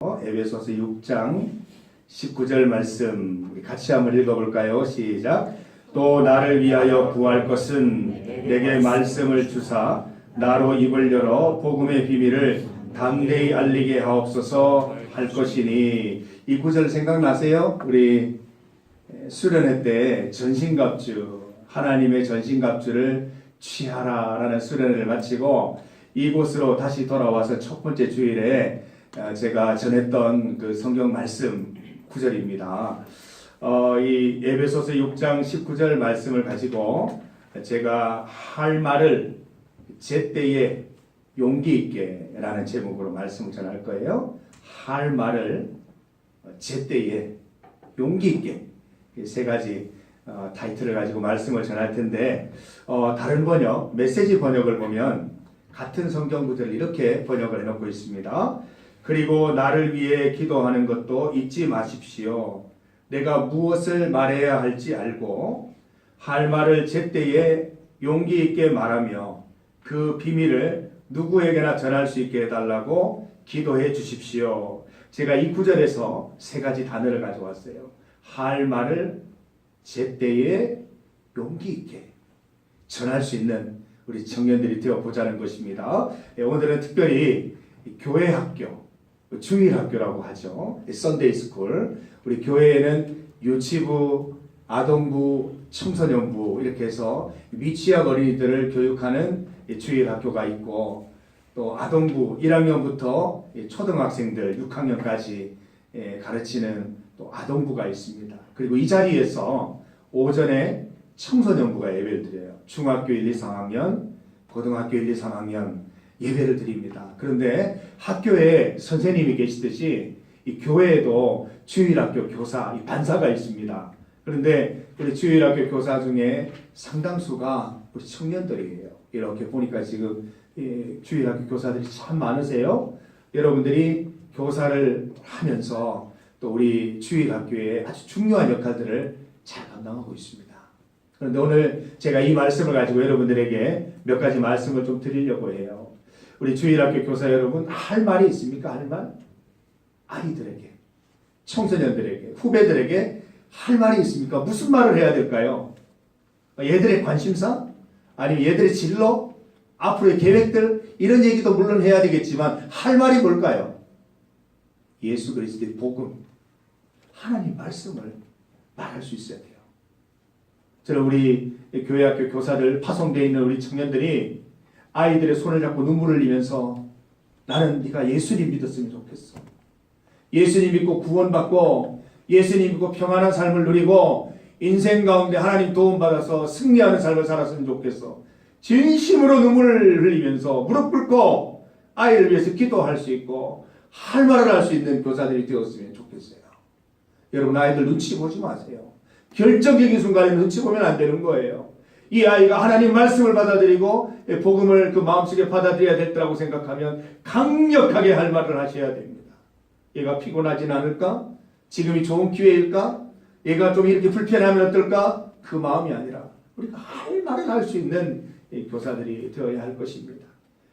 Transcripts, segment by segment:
에베소서 6장 19절 말씀 우리 같이 한번 읽어볼까요? 시작. 또 나를 위하여 구할 것은 내게 말씀을 주사 나로 입을 열어 복음의 비밀을 담대히 알리게 하옵소서 할 것이니. 이 구절 생각나세요? 우리 수련회 때 전신갑주, 하나님의 전신갑주를 취하라라는 수련회를 마치고 이곳으로 다시 돌아와서 첫 번째 주일에 제가 전했던 그 성경 말씀 구절입니다. 이 에베소서 6장 19절 말씀을 가지고 제가 할 말을 제때에 용기 있게 라는 제목으로 말씀을 전할 거예요. 할 말을 제때에 용기 있게, 세 가지 타이틀을 가지고 말씀을 전할 텐데, 다른 번역, 메시지 번역을 보면 같은 성경 구절을 이렇게 번역을 해놓고 있습니다. 그리고 나를 위해 기도하는 것도 잊지 마십시오. 내가 무엇을 말해야 할지 알고 할 말을 제때에 용기 있게 말하며 그 비밀을 누구에게나 전할 수 있게 해달라고 기도해 주십시오. 제가 이 구절에서 세 가지 단어를 가져왔어요. 할 말을 제때에 용기 있게 전할 수 있는 우리 청년들이 되어보자는 것입니다. 오늘은 특별히 교회 학교, 주일학교라고 하죠. 썬데이 스쿨. 우리 교회에는 유치부, 아동부, 청소년부 이렇게 해서 미취학 어린이들을 교육하는 주일학교가 있고, 또 아동부 1학년부터 초등학생들 6학년까지 가르치는 또 아동부가 있습니다. 그리고 이 자리에서 오전에 청소년부가 예배를 드려요. 중학교 1, 2, 3학년, 고등학교 1, 2, 3학년 예배를 드립니다. 그런데 학교에 선생님이 계시듯이 이 교회에도 주일학교 교사, 이 반사가 있습니다. 그런데 우리 주일학교 교사 중에 상당수가 우리 청년들이에요. 이렇게 보니까 지금 주일학교 교사들이 참 많으세요. 여러분들이 교사를 하면서 또 우리 주일학교에 아주 중요한 역할들을 잘 감당하고 있습니다. 그런데 오늘 제가 이 말씀을 가지고 여러분들에게 몇 가지 말씀을 좀 드리려고 해요. 우리 주일학교 교사 여러분, 할 말이 있습니까? 할 말? 아이들에게, 청소년들에게, 후배들에게 할 말이 있습니까? 무슨 말을 해야 될까요? 얘들의 관심사? 아니면 얘들의 진로? 앞으로의 계획들? 이런 얘기도 물론 해야 되겠지만 할 말이 뭘까요? 예수 그리스도의 복음, 하나님 말씀을 말할 수 있어야 돼요. 저는 우리 교회학교 교사들, 파송되어 있는 우리 청년들이 아이들의 손을 잡고 눈물을 흘리면서 나는 네가 예수님 믿었으면 좋겠어. 예수님 믿고 구원받고 예수님 믿고 평안한 삶을 누리고 인생 가운데 하나님 도움받아서 승리하는 삶을 살았으면 좋겠어. 진심으로 눈물을 흘리면서 무릎 꿇고 아이를 위해서 기도할 수 있고 할 말을 할 수 있는 교사들이 되었으면 좋겠어요. 여러분, 아이들 눈치 보지 마세요. 결정적인 순간에 눈치 보면 안 되는 거예요. 이 아이가 하나님 말씀을 받아들이고 복음을 그 마음속에 받아들여야 됐다고 생각하면 강력하게 할 말을 하셔야 됩니다. 얘가 피곤하진 않을까? 지금이 좋은 기회일까? 얘가 좀 이렇게 불편하면 어떨까? 그 마음이 아니라 우리가 할 말을 할 수 있는 교사들이 되어야 할 것입니다.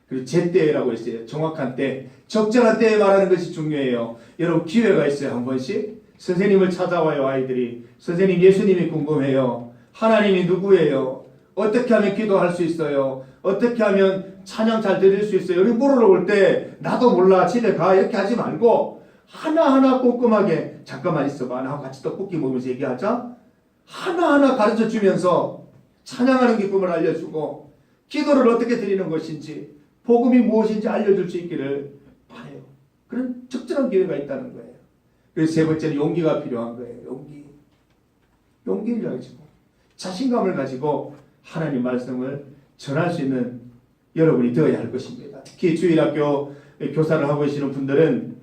그리고 제때라고 했어요. 정확한 때, 적절한 때에 말하는 것이 중요해요. 여러분, 기회가 있어요. 한 번씩 선생님을 찾아와요. 아이들이 선생님, 예수님이 궁금해요. 하나님이 누구예요? 어떻게 하면 기도할 수 있어요? 어떻게 하면 찬양 잘 드릴 수 있어요? 여기 물어볼 때 나도 몰라, 집에 가, 이렇게 하지 말고 하나하나 꼼꼼하게, 잠깐만 있어봐, 나하고 같이 떡볶이 먹으면서 얘기하자. 하나하나 가르쳐 주면서 찬양하는 기쁨을 알려주고 기도를 어떻게 드리는 것인지, 복음이 무엇인지 알려줄 수 있기를 바라요. 그런 적절한 기회가 있다는 거예요. 그래서 세 번째는 용기가 필요한 거예요. 용기를 가지고 자신감을 가지고 하나님 말씀을 전할 수 있는 여러분이 되어야 할 것입니다. 특히 주일학교 교사를 하고 계시는 분들은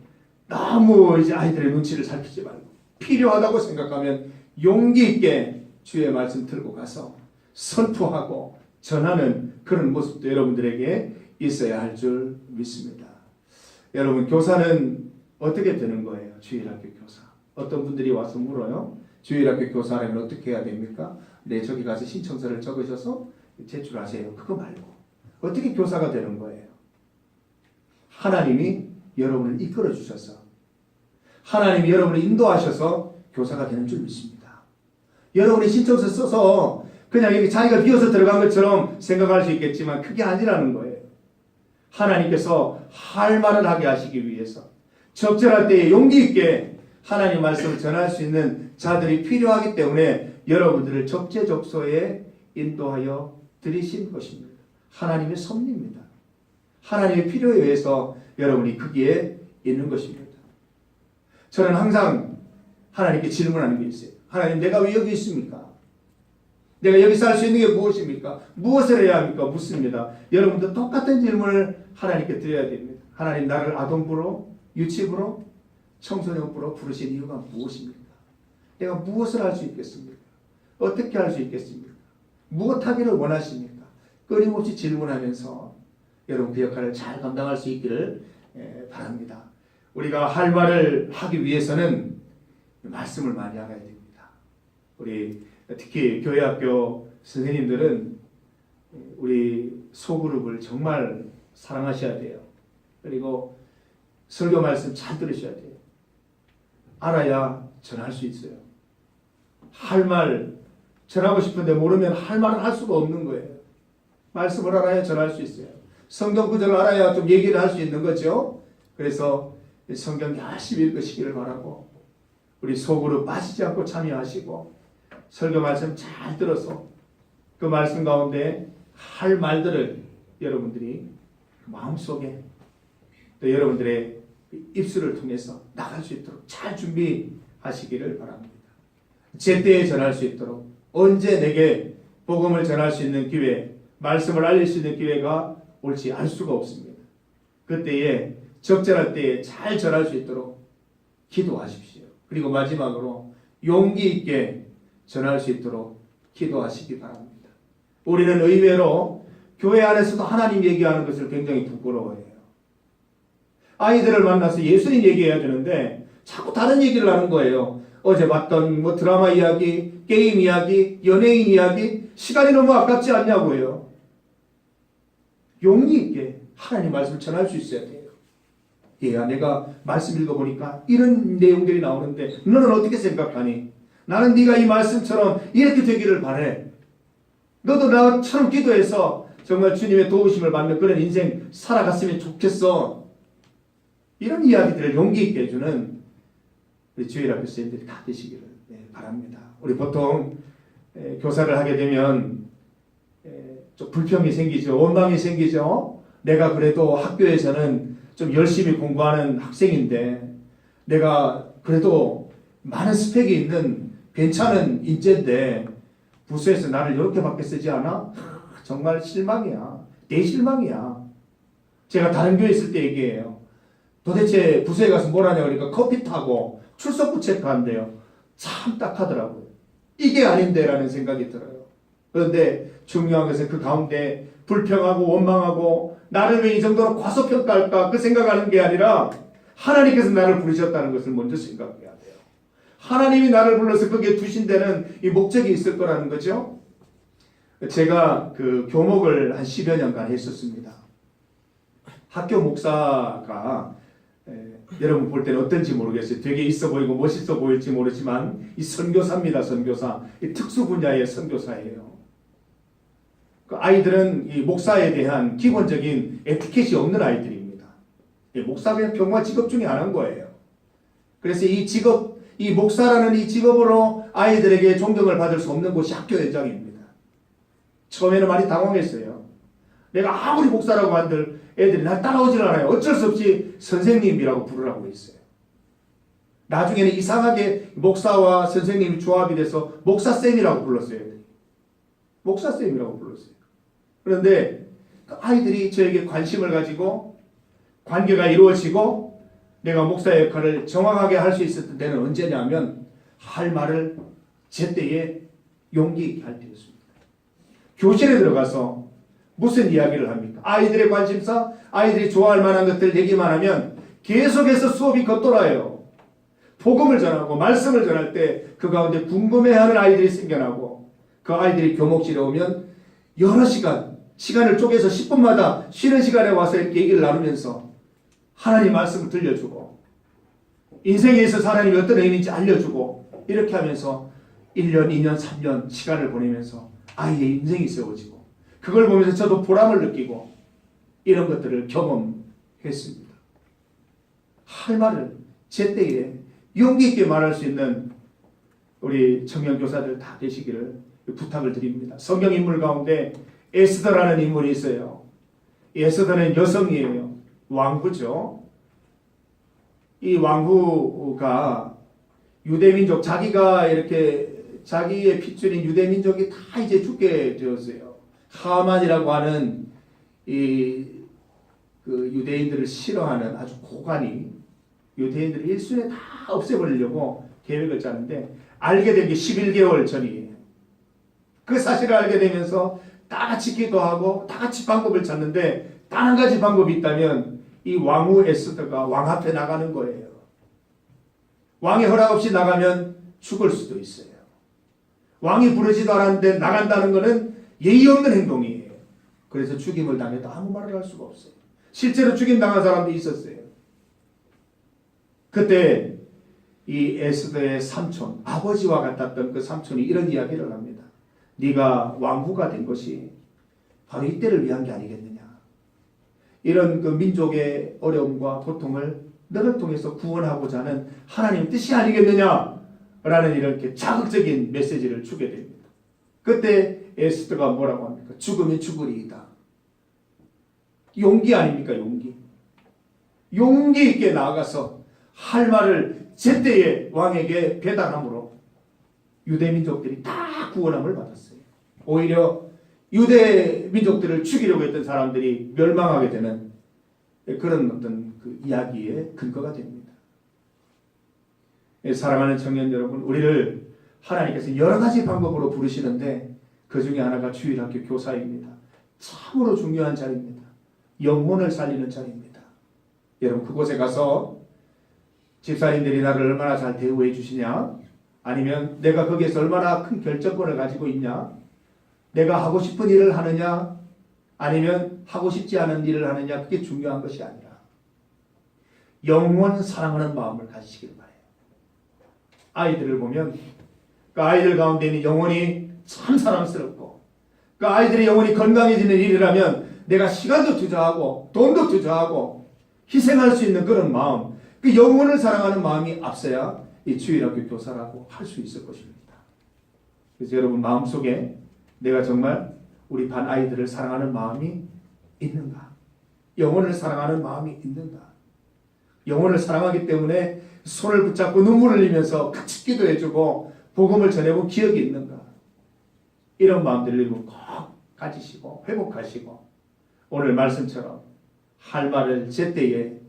너무 이제 아이들의 눈치를 살피지 말고 필요하다고 생각하면 용기 있게 주의 말씀 들고 가서 선포하고 전하는 그런 모습도 여러분들에게 있어야 할 줄 믿습니다. 여러분, 교사는 어떻게 되는 거예요? 주일학교 교사. 어떤 분들이 와서 물어요. 주일학교 교사라면 어떻게 해야 됩니까? 네, 저기 가서 신청서를 적으셔서 제출하세요. 그거 말고 어떻게 교사가 되는 거예요? 하나님이 여러분을 이끌어 주셔서 하나님이 여러분을 인도하셔서 교사가 되는 줄 믿습니다. 여러분이 신청서 써서 그냥 여기 자리가 비어서 들어간 것처럼 생각할 수 있겠지만 그게 아니라는 거예요. 하나님께서 할 말을 하게 하시기 위해서 적절할 때에 용기 있게 하나님 말씀을 전할 수 있는 자들이 필요하기 때문에 여러분들을 적재적소에 인도하여 드리신 것입니다. 하나님의 섭리입니다. 하나님의 필요에 의해서 여러분이 거기에 있는 것입니다. 저는 항상 하나님께 질문하는 게 있어요. 하나님, 내가 왜 여기 있습니까? 내가 여기서 할 수 있는 게 무엇입니까? 무엇을 해야 합니까? 묻습니다. 여러분도 똑같은 질문을 하나님께 드려야 됩니다. 하나님, 나를 아동부로, 유치부로, 청소년부로 부르신 이유가 무엇입니까? 내가 무엇을 할 수 있겠습니까? 어떻게 할 수 있겠습니까? 무엇 하기를 원하십니까? 끊임없이 질문하면서 여러분 그 역할을 잘 감당할 수 있기를 바랍니다. 우리가 할 말을 하기 위해서는 말씀을 많이 알아야 됩니다. 우리 특히 교회학교 선생님들은 우리 소그룹을 정말 사랑하셔야 돼요. 그리고 설교 말씀 잘 들으셔야 돼요. 알아야 전할 수 있어요. 할 말 전하고 싶은데 모르면 할 말을 할 수가 없는 거예요. 말씀을 알아야 전할 수 있어요. 성경 구절을 알아야 좀 얘기를 할 수 있는 거죠. 그래서 성경 열심히 읽으시기를 바라고 우리 소그룹 빠지지 않고 참여하시고 설교 말씀 잘 들어서 그 말씀 가운데 할 말들을 여러분들이 마음속에 또 여러분들의 입술을 통해서 나갈 수 있도록 잘 준비하시기를 바랍니다. 제때에 전할 수 있도록 언제 내게 복음을 전할 수 있는 기회, 말씀을 알릴 수 있는 기회가 올지 알 수가 없습니다. 그때에 적절할 때에 잘 전할 수 있도록 기도하십시오. 그리고 마지막으로 용기 있게 전할 수 있도록 기도하시기 바랍니다. 우리는 의외로 교회 안에서도 하나님 얘기하는 것을 굉장히 부끄러워해요. 아이들을 만나서 예수님 얘기해야 되는데 자꾸 다른 얘기를 하는 거예요. 어제 봤던 뭐 드라마 이야기, 게임 이야기, 연예인 이야기, 시간이 너무 아깝지 않냐고요. 용기 있게 하나님 말씀을 전할 수 있어야 돼요. 얘야, 내가 말씀 읽어보니까 이런 내용들이 나오는데 너는 어떻게 생각하니? 나는 네가 이 말씀처럼 이렇게 되기를 바래. 너도 나처럼 기도해서 정말 주님의 도우심을 받는 그런 인생 살아갔으면 좋겠어. 이런 이야기들을 용기 있게 해주는 우리 주일학교 선생님들이 다 되시기를 바랍니다. 우리 보통 교사를 하게 되면 좀 불평이 생기죠. 원망이 생기죠. 내가 그래도 학교에서는 좀 열심히 공부하는 학생인데 내가 그래도 많은 스펙이 있는 괜찮은 인재인데 부서에서 나를 이렇게밖에 쓰지 않아? 정말 실망이야. 내 실망이야. 제가 다른 교회 있을 때 얘기해요. 도대체 부서에 가서 뭘 하냐 그러니까 커피 타고 출석부 체크한대요. 참 딱하더라고요. 이게 아닌데 라는 생각이 들어요. 그런데 중요한 것은 그 가운데 불평하고 원망하고 나를 왜 이 정도로 과소평가할까 그 생각하는 게 아니라 하나님께서 나를 부르셨다는 것을 먼저 생각해야 돼요. 하나님이 나를 불러서 거기에 두신 데는 이 목적이 있을 거라는 거죠. 제가 그 교목을 한 10여 년간 했었습니다. 학교 목사가 여러분 볼 때는 어떤지 모르겠어요. 되게 있어 보이고 멋있어 보일지 모르지만 이 선교사입니다. 선교사. 이 특수 분야의 선교사예요. 그 아이들은 이 목사에 대한 기본적인 에티켓이 없는 아이들입니다. 목사가 평범한 직업 중에 하나인 거예요. 그래서 이 직업, 이 목사라는 이 직업으로 아이들에게 존경을 받을 수 없는 곳이 학교 현장입니다. 처음에는 많이 당황했어요. 내가 아무리 목사라고 한들 애들이 날 따라오질 않아요. 어쩔 수 없이 선생님이라고 부르라고 했어요. 나중에는 이상하게 목사와 선생님이 조합이 돼서 목사쌤이라고 불렀어요. 목사쌤이라고 불렀어요. 그런데 아이들이 저에게 관심을 가지고 관계가 이루어지고 내가 목사의 역할을 정확하게 할 수 있었던 때는 언제냐면 할 말을 제때에 용기 있게 할 때였습니다. 교실에 들어가서 무슨 이야기를 합니까? 아이들의 관심사, 아이들이 좋아할 만한 것들 얘기만 하면 계속해서 수업이 겉돌아요. 복음을 전하고 말씀을 전할 때 그 가운데 궁금해하는 아이들이 생겨나고 그 아이들이 교목실에 오면 여러 시간을 쪼개서 10분마다 쉬는 시간에 와서 이렇게 얘기를 나누면서 하나님 말씀을 들려주고 인생에 있어서 하나님이 어떤 의미인지 알려주고 이렇게 하면서 1년, 2년, 3년 시간을 보내면서 아이의 인생이 세워지고 그걸 보면서 저도 보람을 느끼고 이런 것들을 경험했습니다. 할 말을 제때에 용기 있게 말할 수 있는 우리 청년 교사들 다 되시기를 부탁을 드립니다. 성경 인물 가운데 에스더라는 인물이 있어요. 에스더는 여성이에요. 왕후죠. 이 왕후가 유대민족, 자기가 이렇게 자기의 핏줄인 유대민족이 다 이제 죽게 되었어요. 하만이라고 하는 그 유대인들을 싫어하는 아주 고관이 유대인들을 일순에 다 없애버리려고 계획을 짜는데 알게 된 게 11개월 전이에요. 그 사실을 알게 되면서 다 같이 기도하고 다 같이 방법을 찾는데 단 한 가지 방법이 있다면 이 왕후 에스더가 왕 앞에 나가는 거예요. 왕의 허락 없이 나가면 죽을 수도 있어요. 왕이 부르지도 않았는데 나간다는 것은 예의 없는 행동이에요. 그래서 죽임을 당해도 아무 말을 할 수가 없어요. 실제로 죽임 당한 사람도 있었어요. 그때 이 에스더의 삼촌, 아버지와 같았던 그 삼촌이 이런 이야기를 합니다. 네가 왕후가 된 것이 바로 이때를 위한 게 아니겠느냐. 이런 그 민족의 어려움과 고통을 너를 통해서 구원하고자 하는 하나님의 뜻이 아니겠느냐. 라는 이렇게 자극적인 메시지를 주게 됩니다. 그때 에스더가 뭐라고 합니까? 죽으면 죽으리이다. 용기 아닙니까? 용기. 용기 있게 나아가서 할 말을 제때에 왕에게 배달함으로 유대민족들이 다 구원함을 받았어요. 오히려 유대민족들을 죽이려고 했던 사람들이 멸망하게 되는 그런 어떤 그 이야기의 근거가 됩니다. 사랑하는 청년 여러분, 우리를 하나님께서 여러 가지 방법으로 부르시는데 그 중에 하나가 주일학교 교사입니다. 참으로 중요한 자리입니다. 영혼을 살리는 자리입니다. 여러분 그곳에 가서 집사님들이 나를 얼마나 잘 대우해 주시냐, 아니면 내가 거기에서 얼마나 큰 결정권을 가지고 있냐, 내가 하고 싶은 일을 하느냐 아니면 하고 싶지 않은 일을 하느냐, 그게 중요한 것이 아니라 영원 사랑하는 마음을 가지시길 바라요. 아이들을 보면 그 아이들 가운데 있는 영혼이 참 사랑스럽고 그 아이들의 영혼이 건강해지는 일이라면 내가 시간도 투자하고 돈도 투자하고 희생할 수 있는 그런 마음, 그 영혼을 사랑하는 마음이 앞서야 이 주일학교 교사라고 할 수 있을 것입니다. 그래서 여러분 마음속에 내가 정말 우리 반 아이들을 사랑하는 마음이 있는가? 영혼을 사랑하는 마음이 있는가? 영혼을 사랑하기 때문에 손을 붙잡고 눈물을 흘리면서 같이 기도해주고 복음을 전해본 기억이 있는가? 이런 마음들을 꼭 가지시고 회복하시고 오늘 말씀처럼 할 말을 제때에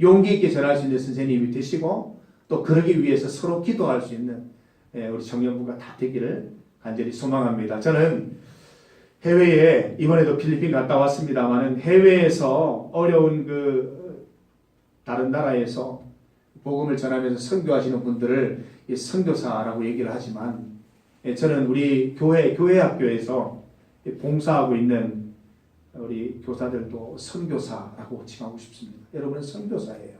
용기 있게 전할 수 있는 선생님이 되시고 또 그러기 위해서 서로 기도할 수 있는 우리 청년부가 다 되기를 간절히 소망합니다. 저는 해외에 이번에도 필리핀 갔다 왔습니다만은 해외에서 어려운 그 다른 나라에서 복음을 전하면서 선교하시는 분들을 선교사라고 얘기를 하지만 저는 우리 교회 학교에서 봉사하고 있는 우리 교사들도 선교사라고 칭하고 싶습니다. 여러분은 선교사예요.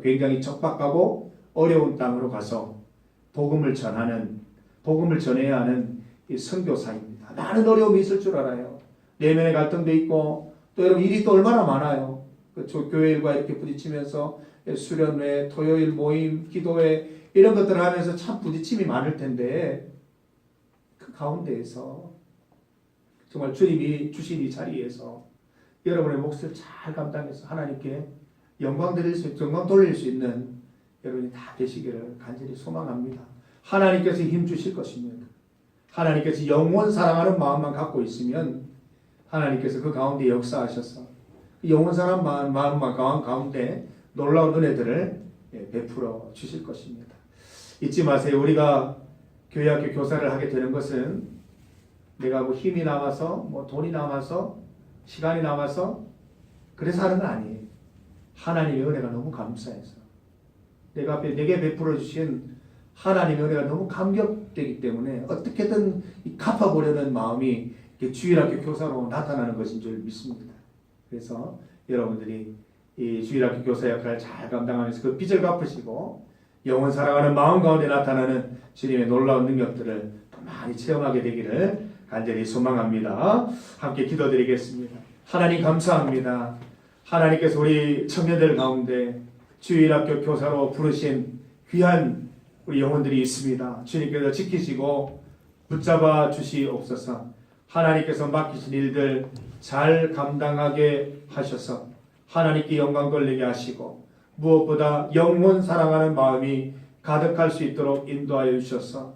굉장히 척박하고 어려운 땅으로 가서 복음을 전해야 하는 이 선교사입니다. 많은 어려움이 있을 줄 알아요. 내면의 갈등도 있고 또 여러분 일이 또 얼마나 많아요. 그 교회일과 이렇게 부딪히면서 수련회, 토요일 모임, 기도회 이런 것들을 하면서 참 부딪힘이 많을 텐데 그 가운데에서 정말 주님이 주신 이 자리에서 여러분의 몫을 잘 감당해서 하나님께 영광 돌릴 수 있는 여러분이 다 되시기를 간절히 소망합니다. 하나님께서 힘 주실 것입니다. 하나님께서 영원 사랑하는 마음만 갖고 있으면 하나님께서 그 가운데 역사하셔서 영원 사랑하는 마음만 가운데 놀라운 은혜들을 베풀어 주실 것입니다. 잊지 마세요. 우리가 교회학교 교사를 하게 되는 것은 내가 뭐 힘이 남아서 뭐 돈이 남아서 시간이 남아서 그래서 하는 건 아니에요. 하나님의 은혜가 너무 감사해서 내게 베풀어 주신 하나님의 은혜가 너무 감격되기 때문에 어떻게든 갚아보려는 마음이 주일학교 교사로 나타나는 것인 줄 믿습니다. 그래서 여러분들이 이 주일학교 교사 역할을 잘 감당하면서 그 빚을 갚으시고 영혼 사랑하는 마음 가운데 나타나는 주님의 놀라운 능력들을 더 많이 체험하게 되기를 간절히 소망합니다. 함께 기도드리겠습니다. 하나님 감사합니다. 하나님께서 우리 청년들 가운데 주일학교 교사로 부르신 귀한 우리 영혼들이 있습니다. 주님께서 지키시고 붙잡아 주시옵소서. 하나님께서 맡기신 일들 잘 감당하게 하셔서 하나님께 영광 돌리게 하시고 무엇보다 영혼 사랑하는 마음이 가득할 수 있도록 인도하여 주셔서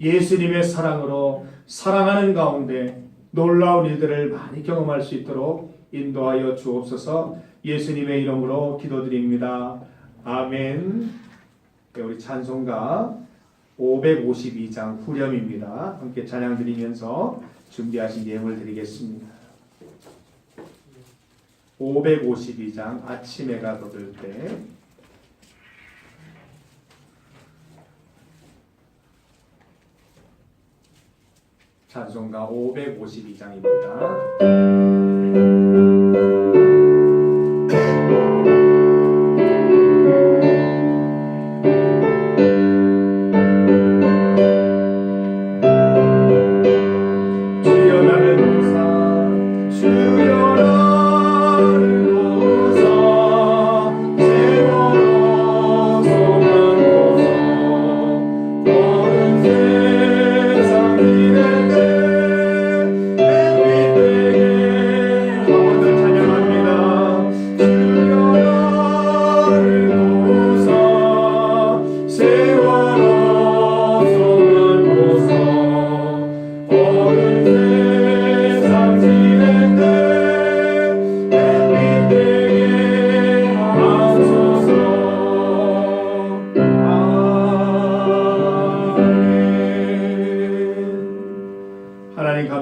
예수님의 사랑으로 사랑하는 가운데 놀라운 일들을 많이 경험할 수 있도록 인도하여 주옵소서. 예수님의 이름으로 기도드립니다. 아멘. 네, 우리 찬송가 552장 후렴입니다. 함께 찬양 드리면서 준비하신 예물 드리겠습니다. 552장 아침 해가 돋을 때 찬송가 552장입니다.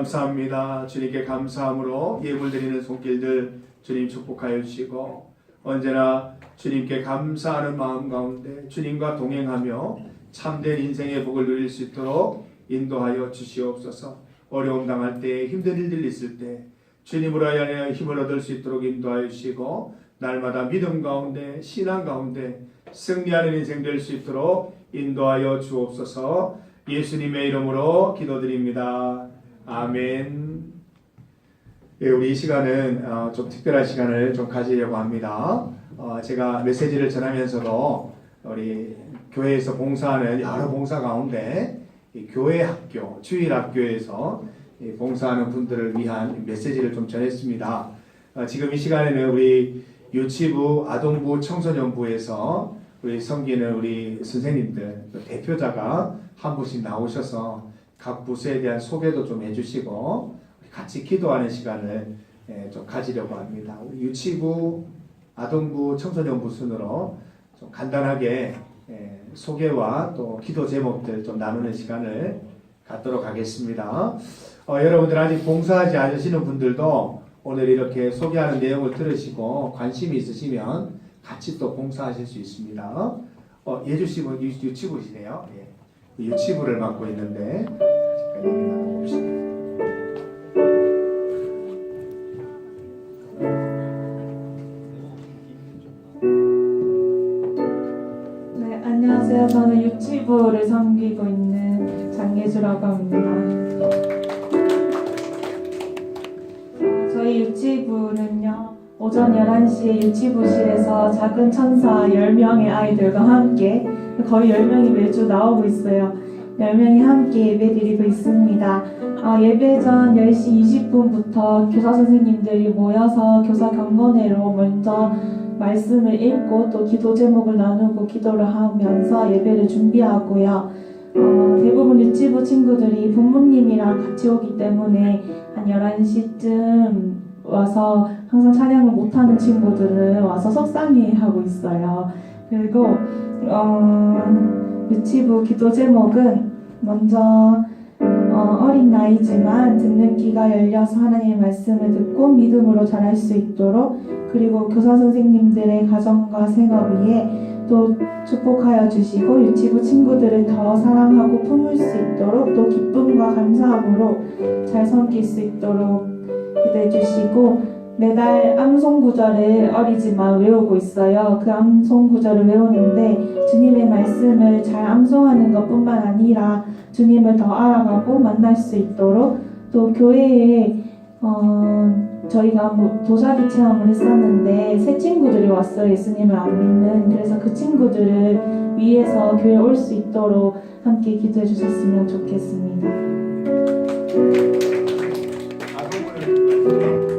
감사합니다. 주님께 감사함으로 예물 드리는 손길들 주님 축복하여 주시고 언제나 주님께 감사하는 마음 가운데 주님과 동행하며 참된 인생의 복을 누릴 수 있도록 인도하여 주시옵소서. 어려움 당할 때 힘든 일들이 있을 때 주님으로 하여 힘을 얻을 수 있도록 인도하여 주시고 날마다 믿음 가운데 신앙 가운데 승리하는 인생 될 수 있도록 인도하여 주옵소서. 예수님의 이름으로 기도드립니다. 아멘. 예, 우리 이 시간은 좀 특별한 시간을 좀 가지려고 합니다. 제가 메시지를 전하면서도 우리 교회에서 봉사하는 여러 봉사 가운데 이 교회 학교, 주일 학교에서 봉사하는 분들을 위한 메시지를 좀 전했습니다. 지금 이 시간에는 우리 유치부, 아동부, 청소년부에서 우리 섬기는 우리 선생님들 대표자가 한 분씩 나오셔서 각 부서에 대한 소개도 좀 해주시고 같이 기도하는 시간을 좀 가지려고 합니다. 우리 유치부, 아동부, 청소년부 순으로 좀 간단하게 소개와 또 기도 제목들 좀 나누는 시간을 갖도록 하겠습니다. 여러분들 아직 봉사하지 않으시는 분들도 오늘 이렇게 소개하는 내용을 들으시고 관심이 있으시면 같이 또 봉사하실 수 있습니다. 예주씨는 유치부시네요. 예. 유치부를 맡고 있는데 잠깐 얘기 나눠봅시다. 네, 안녕하세요. 저는 유치부를 섬기고 있는 장예주라고 합니다. 저희 유치부는요, 오전 11시에 유치부실에서 작은 천사 10명의 아이들과 함께 거의 10명이 매주 나오고 있어요. 10명이 함께 예배 드리고 있습니다. 예배 전 10시 20분부터 교사 선생님들이 모여서 교사 경건회로 먼저 말씀을 읽고 또 기도 제목을 나누고 기도를 하면서 예배를 준비하고요. 대부분 유치부 친구들이 부모님이랑 같이 오기 때문에 한 11시쯤 와서 항상 찬양을 못하는 친구들은 와서 속상해하고 있어요. 그리고 유치부 기도 제목은 먼저 어린 나이지만 듣는 귀가 열려서 하나님의 말씀을 듣고 믿음으로 자랄 수 있도록, 그리고 교사 선생님들의 가정과 생활 위에 또 축복하여 주시고 유치부 친구들을 더 사랑하고 품을 수 있도록 또 기쁨과 감사함으로 잘 섬길 수 있도록 기도해 주시고, 매달 암송 구절을 어리지만 외우고 있어요. 그 암송 구절을 외우는데 주님의 말씀을 잘 암송하는 것뿐만 아니라 주님을 더 알아가고 만날 수 있도록 또 교회에 저희가 도자기 체험을 했었는데 새 친구들이 왔어요. 예수님을 안 믿는. 그래서 그 친구들을 위해서 교회에 올 수 있도록 함께 기도해 주셨으면 좋겠습니다. 아동을